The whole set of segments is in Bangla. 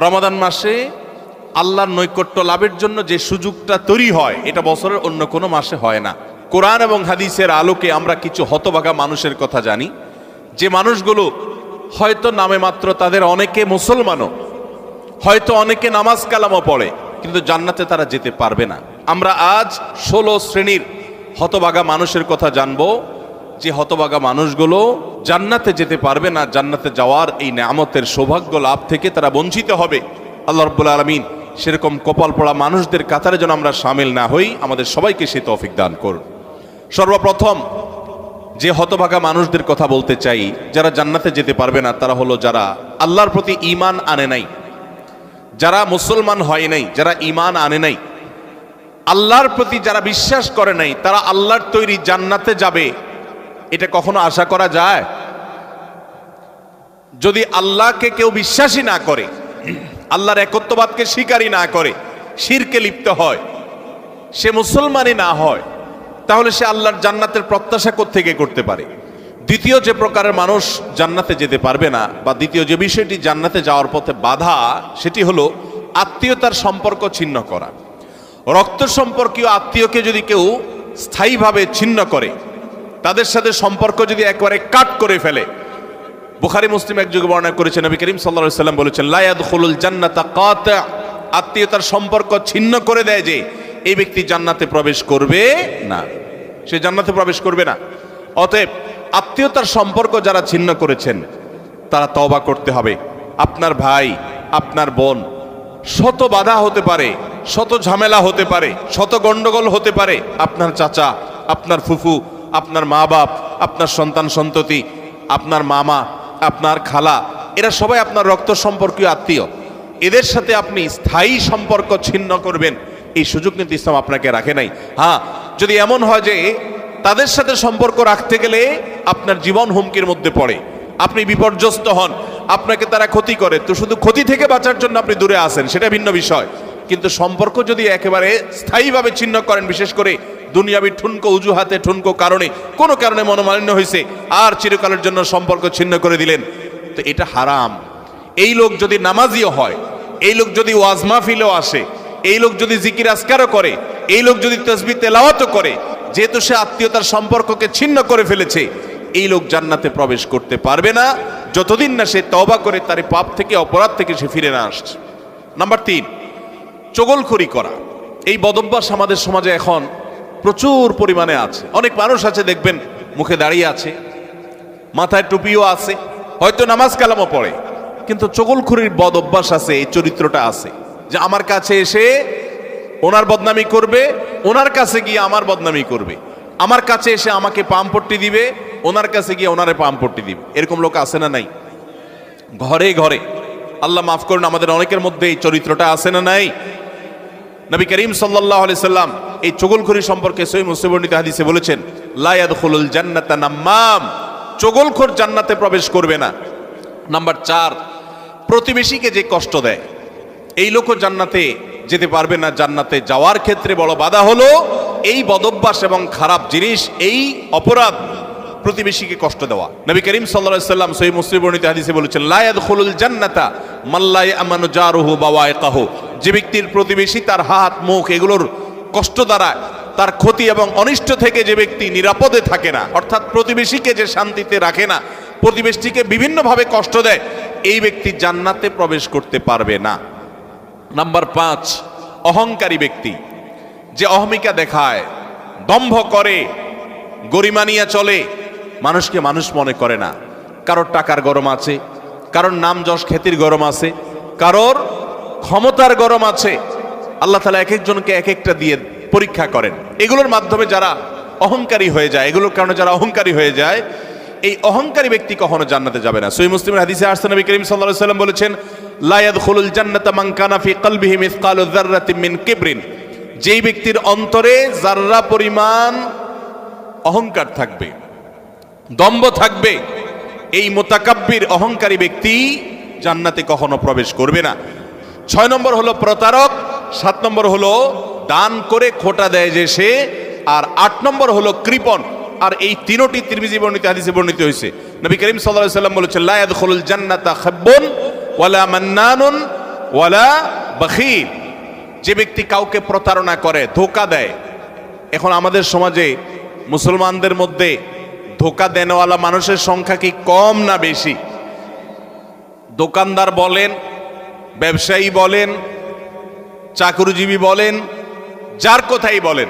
রমাদান মাসে আল্লাহর নৈকট্য লাভের জন্য যে সুযোগটা তৈরি হয় এটা বছরের অন্য কোনো মাসে হয় না। কোরআন এবং হাদিসের আলোকে আমরা কিছু হতভাগা মানুষের কথা জানি, যে মানুষগুলো হয়তো নামে মাত্র, তাদের অনেকে মুসলমানও, হয়তো অনেকে নামাজ কালামও পড়ে, কিন্তু জান্নাতে তারা যেতে পারবে না। আমরা আজ 16 শ্রেণীর হতভাগা মানুষের কথা জানবো, যে হতভাগা মানুষগুলো জান্নাতে যেতে পারবে না। জান্নাতে যাওয়ার এই নেয়ামতের সৌভাগ্য লাভ থেকে তারা বঞ্চিত হবে। আল্লাহ রাব্বুল আলামিন সেরকম কপাল পড়া মানুষদের কাতারে যেন আমরা শামিল না হই, আমাদের সবাইকে সে তৌফিক দান করুন। সর্বপ্রথম যে হতভাগা মানুষদের কথা বলতে চাই, যারা জান্নাতে যেতে পারবে না, তারা হলো যারা আল্লাহর প্রতি ঈমান আনে নাই, যারা মুসলমান হয় নাই, যারা ঈমান আনে নাই, আল্লাহর প্রতি যারা বিশ্বাস করে নাই, তারা আল্লাহর তৈরি জান্নাতে যাবে এটা কখনো আশা করা যায়? যদি আল্লাহকে কেউ বিশ্বাসই না করে, আল্লাহর একত্ববাদকে স্বীকারই না করে, শিরকে লিপ্ত হয়, সে মুসলমানই না হয়, তাহলে সে আল্লাহর জান্নাতের প্রত্যাশা কোত্থেকে করতে পারে? দ্বিতীয় যে প্রকারের মানুষ জান্নাতে যেতে পারবে না, বা দ্বিতীয় যে বিষয়টি জান্নাতে যাওয়ার পথে বাধা, সেটি হলো আত্মীয়তার সম্পর্ক ছিন্ন করা। রক্ত সম্পর্কীয় আত্মীয়কে যদি কেউ স্থায়ীভাবে ছিন্ন করে, তাদের সাথে সম্পর্ক যদি একবারে কাট করে ফেলে, বুখারী মুসলিম এক যুগে বর্ণনা করেছেন, নবী করিম সাল্লাল্লাহু আলাইহি ওয়াসাল্লাম বলেছেন, লা ইয়াদখুলুল জান্নাতা কাতি', আত্মীয়তার সম্পর্ক ছিন্ন করে দেয় যে এই ব্যক্তি জান্নাতে প্রবেশ করবে না, সে জান্নাতে প্রবেশ করবে না। অতএব আত্মীয়তার সম্পর্ক যারা ছিন্ন করেছেন তারা তওবা করতে হবে। আপনার ভাই, আপনার বোন, শত বাধা হতে পারে, শত ঝামেলা হতে পারে, শত গন্ডগোল হতে পারে, আপনার চাচা, আপনার ফুফু, আপনার মা বাপ, আপনার সন্তান সন্ততি, আপনার মামা, আপনার খালা, এরা সবাই আপনার রক্ত সম্পর্কীয় আত্মীয়। এদের সাথে আপনি স্থায়ী সম্পর্ক ছিন্ন করবেন, এই সুযোগ কিন্তু ইসলাম আপনাকে রাখে নাই। হ্যাঁ, যদি এমন হয় যে তাদের সাথে সম্পর্ক রাখতে গেলে আপনার জীবন হুমকির মধ্যে পড়ে, আপনি বিপর্যস্ত হন, আপনাকে তারা ক্ষতি করে, তো শুধু ক্ষতি থেকে বাঁচার জন্য আপনি দূরে আসেন, সেটা ভিন্ন বিষয়। কিন্তু সম্পর্ক যদি একেবারে স্থায়ীভাবে ছিন্ন করেন, বিশেষ করে দুনিয়াবি ঠুনকো অজুহাতে, ঠুনকো কারণে, কোনো কারণে মনোমালিন্য হয়েছে, আর চিরকালের জন্য সম্পর্ক ছিন্ন করে দিলেন, তো এটা হারাম। এই লোক যদি নামাজিও হয়, এই লোক যদি ওয়াজ মাহফিলেও আসে, এই লোক যদি জিকির আজকারও করে, এই লোক যদি তাসবিহ তেলাওয়াতও করে, যেহেতু সে আত্মীয়তার সম্পর্ককে ছিন্ন করে ফেলেছে, এই লোক জান্নাতে প্রবেশ করতে পারবে না যতদিন না সে তওবা করে তার পাপ থেকে, অপরাধ থেকে সে ফিরে না আসছে। নাম্বার 3, চগলখড়ি করা। এই বদভ্যাস আমাদের সমাজে এখন প্রচুর পরিমাণে আছে। অনেক মানুষ আছে দেখবেন মুখে দাঁড়িয়ে আছে, মাথায় টুপিও আছে, হয়তো নামাজ কালামও পড়ে, কিন্তু চগলখড়ির বদ অভ্যাস আছে, এই চরিত্রটা আছে যে আমার কাছে এসে ওনার বদনামি করবে, ওনার কাছে গিয়ে আমার বদনামি করবে, আমার কাছে এসে আমাকে পামপট্টি দিবে, ওনার কাছে গিয়ে ওনারে পামপট্টি দিবে। এরকম লোক আছে না নাই? ঘরে ঘরে। আল্লাহ মাফ করুন, আমাদের অনেকের মধ্যে এই চরিত্রটা আছে না নাই? নবী করিম সাল্লাল্লাহু আলাইহি সাল্লাম এই চগলখড়ি সম্পর্কে সহিহ মুসলিম বর্ণিত হাদিসে বলেছেন, লা ইয়াদখুলুল জান্নাতা নাম্মাম, চগলখোর জান্নাতে প্রবেশ করবে না। নাম্বার 4, প্রতিবেশীকে যে কষ্ট দেয়, এই লোকও জান্নাতে যেতে পারবে না। জান্নাতে যাওয়ার ক্ষেত্রে বড় বাধা হলো এই বদভ্যাস এবং খারাপ জিনিস, এই অপরাধ, প্রতিবেশীকে কষ্ট দেওয়া। নবী করিম সাল্লাল্লাহু আলাইহি সাল্লাম সহিহ মুসলিম বর্ণিত হাদিসে বলেছেন, লা ইয়াদখুলুল জান্নাতা মান লা ইয়ামানু জারুহু বাওয়াইকাহু, যে ব্যক্তির প্রতিবেশী তার হাত, মুখ এগুলোর কষ্ট দ্বারা, তার ক্ষতি এবং অনিষ্ট থেকে যে ব্যক্তি নিরাপদে থাকে না, অর্থাৎ প্রতিবেশীকে যে শান্তিতে রাখে না, প্রতিবেশীকে বিভিন্নভাবে কষ্ট দেয়, এই ব্যক্তি জান্নাতে প্রবেশ করতে পারবে না। নাম্বার 5, অহংকারী ব্যক্তি, যে অহমিকা দেখায়, দম্ভ করে, গরিমা নিয়ে চলে, মানুষকে মানুষ মনে করে না। কারোর টাকার গরম আছে, কারোর নাম যশ খ্যাতির গরম আছে, কারোর ক্ষমতার গরম আছে। আল্লাহ তাআলা এক একজনকে এক একটা দিয়ে পরীক্ষা করেন। এগুলোর মাধ্যমে যারা অহংকারী হয়ে যায়, এগুলোর কারণে যারা অহংকারী হয়ে যায়, এই অহংকারী ব্যক্তি কখনো জান্নাতে যাবে না। সহিহ মুসলিমের হাদিসে আসছে, নবী করিম সাল্লাল্লাহু আলাইহি সাল্লাম বলেছেন, লা ইয়াদখুলুল জান্নাতা মান কানা ফি কলবিহি মিসকালু যাররাতিন মিন কিবরিন, যেই ব্যক্তির অন্তরে যাররা পরিমাণ অহংকার থাকবে, দম্ভ থাকবে, এই মুতাকাব্বির অহংকারী ব্যক্তি জান্নাতে কখনো প্রবেশ করবে না। 6 নম্বর হলো প্রতারক, 7 নম্বর হলো দান করে খোটা দেয় যে সে, আর 8 নম্বর হলো কৃপণ। আর এই তিনটি তিরমিজি বর্ণিত হাদিসে বর্ণিত হয়েছে। নবী করিম সাল্লাল্লাহু আলাইহি সাল্লাম বলেছেন, লা ইয়াদখুলুল জান্নাতা খাব্বুন ওয়ালা মান্নানুন ওয়ালা বখিল, যে ব্যক্তি কাউকে প্রতারণা করে, ধোঁকা দেয়। এখন আমাদের সমাজে মুসলমানদের মধ্যে ধোঁকা দেনওয়ালা মানুষের সংখ্যা কি কম না বেশি? দোকানদার বলেন, ব্যবসায়ী বলেন, চাকরিজীবী বলেন, যার কথাই বলেন,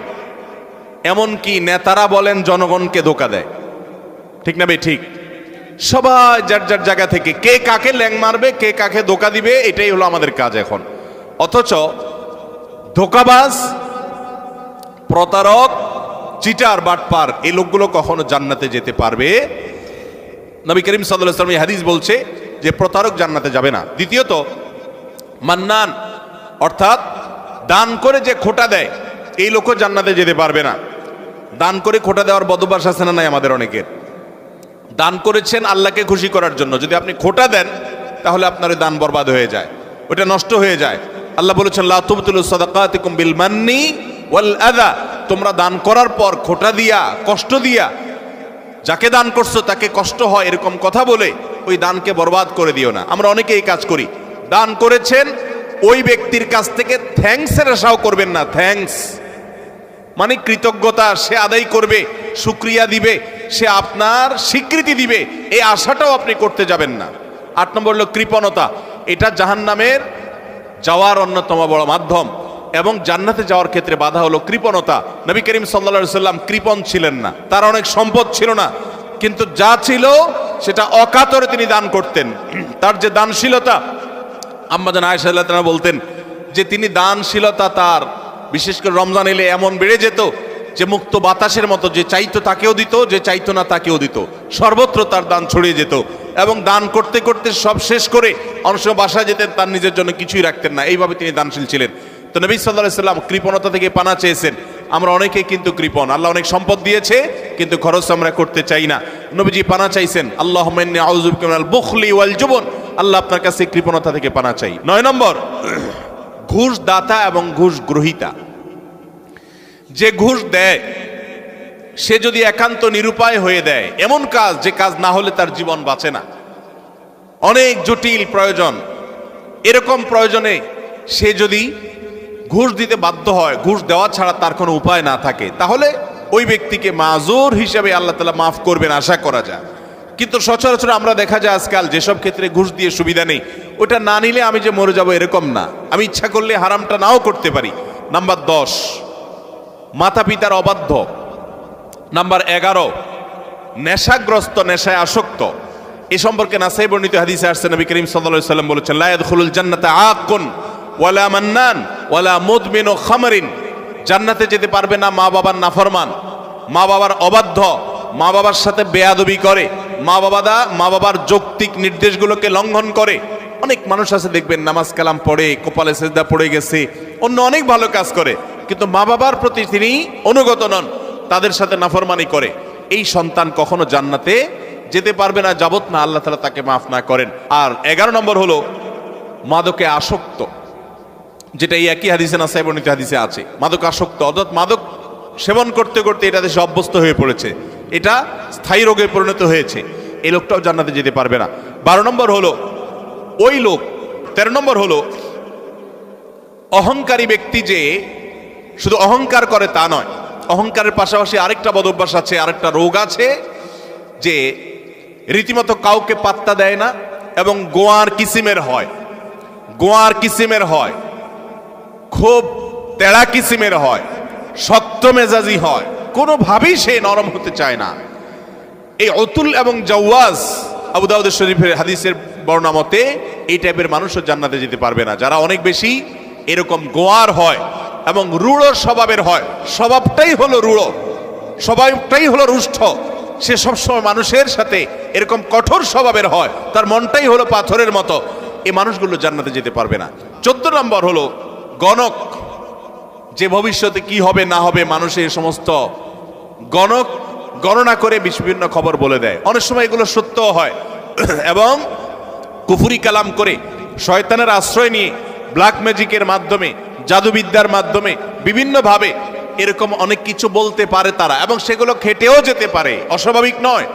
এমনকি নেতারা বলেন, জনগণকে ধোঁকা দেয়। ঠিক না বে ঠিক? সবাই যার যার জায়গা থেকে কে কাকে ল্যাং মারবে, কে কাকে ধোঁকা দিবে, এটাই হলো আমাদের কাজ এখন। অথচ ধোঁকাবাজ, প্রতারক, চিটার, বাটপার এই লোকগুলো কখনো জান্নাতে যেতে পারবে? নবী করিম সাল্লাল্লাহু আলাইহি ওয়াসাল্লাম এই হাদিস বলছে যে প্রতারক জান্নাতে যাবে না। দ্বিতীয়ত, মান্নান অর্থাৎ দান করে যে খোটা দেয়, এই লোকও জান্নাতে যেতে পারবে না। দান করে খোটা দেওয়ার বদভ্যাস আছে না নাই আমাদের অনেকের? দান করেছেন আল্লাহকে খুশি করার জন্য, যদি আপনি খোটা দেন তাহলে আপনার ওই দান বরবাদ হয়ে যায়, ওটা নষ্ট হয়ে যায়। আল্লাহ বলেছেন লা তুবতিলু সাদাকাতিকুম বিল মান্নি ওয়াল আযা, তোমরা দান করার পর খোটা দিয়া, কষ্ট দিয়া, যাকে দান করছো তাকে কষ্ট হয় এরকম কথা বলে ওই দানকে বরবাদ করে দিও না। আমরা অনেকে এই কাজ করি। দান করেছেন, ওই ব্যক্তির কাছ থেকে থ্যাঙ্কসের আশাও করবেন না। থ্যাঙ্কস মানে কৃতজ্ঞতা সে আদায় করবে, শুকরিয়া দিবে, সে আপনার স্বীকৃতি দিবে, এই আশাটাও আপনি করতে যাবেন না। 8 নম্বর হলো কৃপণতা। এটা জাহান্নামের যাওয়ার অন্যতম বড় মাধ্যম, এবং জান্নাতে যাওয়ার ক্ষেত্রে বাধা হলো কৃপণতা। নবী করিম সাল্লাল্লাহু আলাইহি সাল্লাম কৃপণ ছিলেন না, তার অনেক সম্পদ ছিল না, কিন্তু যা ছিল সেটা অকাতরে তিনি দান করতেন। তার যে দানশীলতা, আম্মা জান আয়েশা রাদিয়াল্লাহু তাআলা বলতেন যে তিনি দানশীলতা তার বিশেষ করে রমজান এলে এমন বেড়ে যেত যে মুক্ত বাতাসের মতো, যে চাইতো তাকেও দিত, যে চাইতো না তাকেও দিত, সর্বত্র তার দান ছড়িয়ে যেত। এবং দান করতে করতে সব শেষ করে অনেক সময় বাসায় যেতেন, তার নিজের জন্য কিছুই রাখতেন না। এইভাবে তিনি দানশীল ছিলেন। তো নবী সাল্লাল্লাহু আলাইহি সাল্লাম কৃপণতা থেকে পানা চেয়েছেন। আমরা অনেকেই কিন্তু কৃপণ, আল্লাহ অনেক সম্পদ দিয়েছে কিন্তু খরচ আমরা করতে চাই না। নবীজি পানা চাইছেন, আল্লাহুম্মা ইন্নী আউযু বিকা মিনাল বুখলি ওয়াল জুবন, আল্লাহ আপনার কাছে কৃপণতা থেকে পানা চাই। 9 নম্বর, ঘুষ দাতা এবং ঘুষ গ্রহীতা। যে ঘুষ দেয় সে যদি একান্ত নিরুপায় হয়ে দেয়, এমন কাজ যে কাজ না হলে তার জীবন বাঁচে না, অনেক জটিল প্রয়োজন, এরকম প্রয়োজনে সে যদি ঘুষ দিতে বাধ্য হয়, ঘুষ দেওয়া ছাড়া তার কোনো উপায় না থাকে, তাহলে ওই ব্যক্তিকে মাজুর হিসেবে আল্লাহ তাআলা মাফ করবেন আশা করা যায়। কিন্তু সচরাচর আমরা দেখা যায় আজকাল যেসব ক্ষেত্রে ঘুষ দিয়ে সুবিধা নেই, ওটা না নিলে আমি যে মরে যাব এরকম না, আমি ইচ্ছা করলে হারামটা নাও করতে পারি। নাম্বার 10, মাতা পিতার অবাধ্য। নাম্বার 11, নেশাগ্রস্ত, নেশায় আসক্ত। এ সম্পর্কে নাসাই বর্ণিত হাদিসে আসছে, নবী করিম সাল্লাল্লাহু আলাইহি ওয়াসাল্লাম বলেছেন লা ইয়াদখুলুল জান্নাতা আকুন ওয়ালা মান্নান ওয়ালা মুদমিনু খামরিন, জান্নাতে যেতে পারবে না মা বাবার নাফরমান, মা বাবার অবাধ্য, মা বাবার সাথে বেয়াদবি করে, মা বাবার যৌক্তিক নির্দেশগুলোকে লঙ্ঘন করে। অনেক মানুষ আছে দেখবেন নামাজ কালাম পড়ে, কপালে সেজদা পড়ে গেছে, অন্য অনেক ভালো কাজ করে, কিন্তু মা বাবার প্রতি তিনি অনুগত নন, তাদের সাথে নাফরমানি করে। এই সন্তান কখনো জান্নাতে যেতে পারবে না যাবত না আল্লাহ তাআলা তাকে মাফ না করেন। আর 11 নম্বর হলো মাদকে আসক্ত, যেটা এই একই হাদিসে নাসাই বর্ণিত হাদিসে আছে। মাদক আসক্ত অর্থাৎ মাদক সেবন করতে করতে এটা দেশে অভ্যস্ত হয়ে পড়েছে, এটা স্থায়ী রোগে পরিণত হয়েছে, এই লোকটাও জান্নাতে যেতে পারবে না। 12 নম্বর হলো ওই লোক। 13 নম্বর হলো অহংকারী ব্যক্তি, যে শুধু অহংকার করে তা নয়, অহংকারের পাশাপাশি আরেকটা বদভ্যাস আছে, আরেকটা রোগ আছে, যে রীতিমতো কাউকে পাত্তা দেয় না এবং গোয়ার কিসিমের হয়, গোয়ার কিসিমের হয়, খুব তেড়া কিসিমের হয়, শক্ত মেজাজি হয়, কোনোভাবেই সে নরম হতে চায় না। এই অতুল এবং জাওয়াজ, আবু দাউদ শরীফের হাদিসের বর্ণনা মতে এই টাইপের মানুষও জান্নাতে যেতে পারবে না, যারা অনেক বেশি এরকম গোয়ার হয় এবং রূঢ় স্বভাবের হয়। স্বভাবটাই হলো রূঢ়, স্বভাবটাই হলো রুষ্ট, সে সবসময় মানুষের সাথে এরকম কঠোর স্বভাবের হয়, তার মনটাই হলো পাথরের মতো, এই মানুষগুলো জান্নাতে যেতে পারবে না। 14 নম্বর হলো গণক, যে ভবিষ্যতে কি হবে না হবে মানুষের সমস্ত গণনা করে বিভিন্ন খবর বলে দেয়। অনেক সময় এগুলো সত্যও হয় এবং কুফরি কালাম করে শয়তানের আশ্রয় নিয়ে ব্ল্যাক ম্যাজিকের মাধ্যমে, জাদুবিদ্যার মাধ্যমে বিভিন্নভাবে এরকম অনেক কিছু বলতে পারে তারা, এবং সেগুলো খেটেও যেতে পারে, অস্বাভাবিক নয়।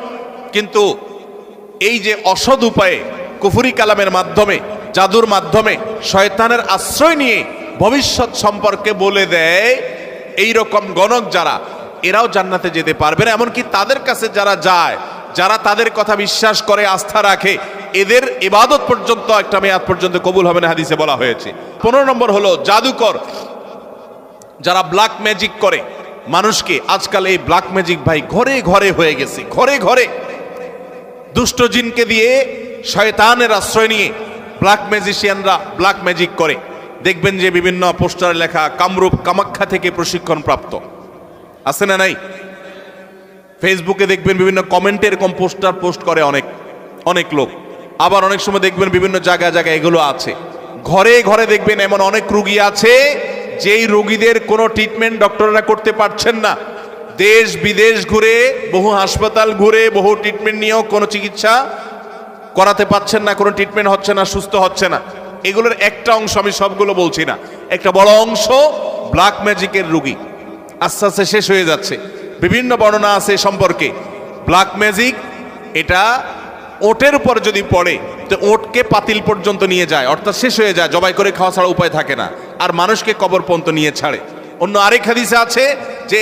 কিন্তু এই যে অসৎ উপায়ে কুফরি কালামের মাধ্যমে জাদুর মাধ্যমে শয়তানের আশ্রয় নিয়ে ভবিষ্যৎ সম্পর্কে বলে দেয়, এই রকম গণক যারা, এরাও জান্নাতে যেতে পারবে না। এমনকি তাদের কাছে যারা যায়, যারা তাদের কথা বিশ্বাস করে, আস্থা রাখে, এদের ইবাদত পর্যন্ত একটা মেয়াদ পর্যন্ত কবুল হবে না, হাদিসে বলা হয়েছে। 15 নম্বর হলো জাদুকর, যারা ব্ল্যাক ম্যাজিক করে মানুষকে। আজকাল এই ব্ল্যাক ম্যাজিক ভাই ঘরে ঘরে হয়ে গেছে, ঘরে ঘরে। দুষ্ট জিনকে দিয়ে, শয়তানের আশ্রয় নিয়ে ব্ল্যাক ম্যাজিশিয়ানরা ব্ল্যাক ম্যাজিক করে। দেখবেন যে বিভিন্ন পোস্টারে লেখা কামরূপ কামাখ্যা থেকে প্রশিক্ষণ প্রাপ্ত, আছে না নাই? ফেসবুকে দেখবেন বিভিন্ন কমেন্টে এরকম পোস্টার পোস্ট করে অনেক অনেক লোক। আবার অনেক সময় দেখবেন বিভিন্ন জায়গায় জায়গায় এগুলো আছে। ঘরে ঘরে দেখবেন এমন অনেক রোগী আছে যেই রোগীদের কোনো ট্রিটমেন্ট ডক্টররা করতে পারছেন না। দেশ বিদেশ ঘুরে, বহু হাসপাতাল ঘুরে, বহু ট্রিটমেন্ট নিয়েও কোনো চিকিৎসা করাতে পারছেন না, কোনো ট্রিটমেন্ট হচ্ছে না, সুস্থ হচ্ছে না। এগুলোর একটা অংশ, আমি সবগুলো বলছি না, একটা বড় অংশ ব্ল্যাক ম্যাজিকের রোগী আস্তে আস্তে শেষ হয়ে যাচ্ছে। বিভিন্ন বর্ণনা আছে সম্পর্কে। ব্ল্যাক ম্যাজিক এটা ওটের উপর যদি পড়ে তো ওটকে পাতিল পর্যন্ত নিয়ে যায়, অর্থাৎ শেষ হয়ে যায়, জবাই করে খাওয়া ছাড়া উপায় থাকে না, আর মানুষকে কবর পর্যন্ত নিয়ে ছাড়ে। অন্য আরেক হাদিসে আছে যে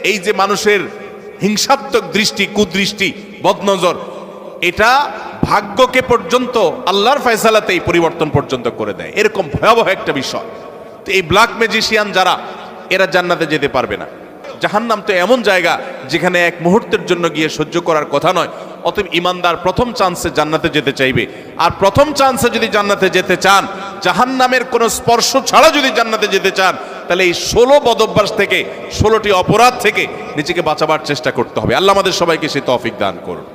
এই যে মানুষের হিংসাত্মক দৃষ্টি, কুদৃষ্টি, বদনজর, এটা ভাগ্যকে পর্যন্ত আল্লাহর ফয়সালাতেই পরিবর্তন পর্যন্ত করে দেয়। এরকম ভয়াবহ একটা বিষয়। তো এই ব্ল্যাক ম্যাজিশিয়ান যারা, এরা জান্নাতে যেতে পারবে না। জাহান্নাম তো এমন জায়গা যেখানে এক মুহূর্তের জন্য গিয়ে সহ্য করার কথা নয়। অতএব ইমানদার প্রথম চান্সে জান্নাতে যেতে চাইবে। আর প্রথম চান্সে যদি জান্নাতে যেতে চান, জাহান্নামের কোনো স্পর্শ ছাড়া যদি জান্নাতে যেতে চান, তাহলে এই 16 বদঅভ্যাস থেকে, 16টি অপরাধ থেকে নিজেকে বাঁচাবার চেষ্টা করতে হবে। আল্লাহ আমাদের সবাইকে সেই তৌফিক দান করুন।